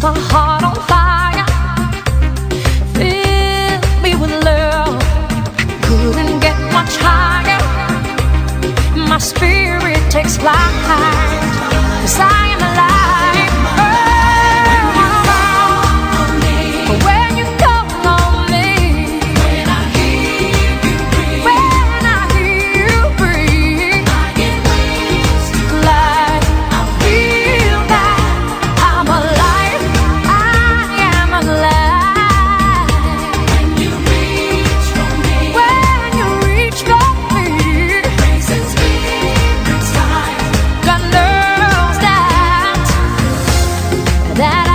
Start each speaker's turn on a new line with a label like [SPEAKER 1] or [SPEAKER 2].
[SPEAKER 1] my heart on fire. Fill me with love. Couldn't get much higher. My spirit takes flight, 'cause I am alive. Oh, when you call on me, when I hear you breathe, I get wings to fly. I feel that I'm alive. I am alive. When you reach for me, praise and spirits high. God knows that